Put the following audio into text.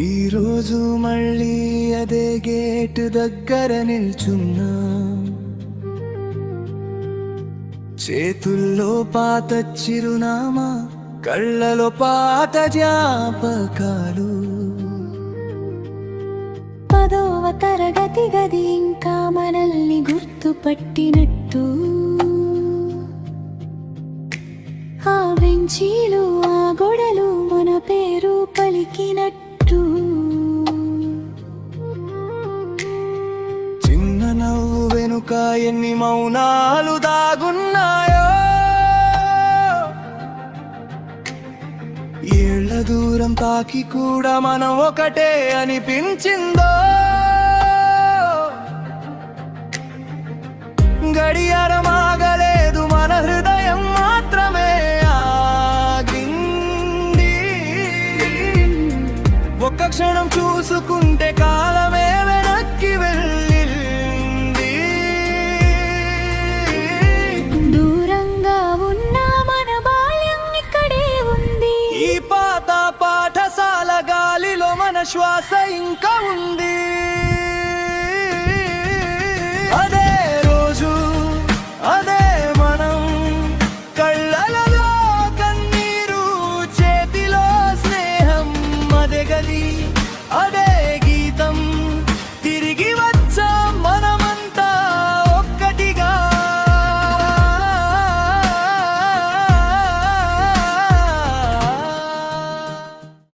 ఈరోజు మళ్ళీ అదే గేటు దగ్గర నిల్చున్నా, చేతుల్లో పాత చిరునామా, కళ్ళలో పాత జ్ఞాపకాలు. 10వ తరగతి గది ఇంకా మనల్ని గుర్తుపట్టినట్టు, ఆ బెంచీలు ఆ గోడలు మన పేరు పలికినట్టు. చిన్న నవ్వు వెనుక ఎన్ని మౌనాలు దాగున్నాయో, ఏళ్ల దూరం తాకి కూడా మనం ఒకటే అనిపించిందో. గడియారం ఆగలేదు, మన హృదయం మాత్రమే ఆగింది. ఒక్క క్షణం చూసుకుంటే కాలమే వెనక్కి వెళ్ళింది. దూరంగా ఉన్న మన బాల్యం ఇక్కడే ఉంది, ఈ పాత పాఠశాల గాలిలో మన శ్వాస ఇంకా ఉంది.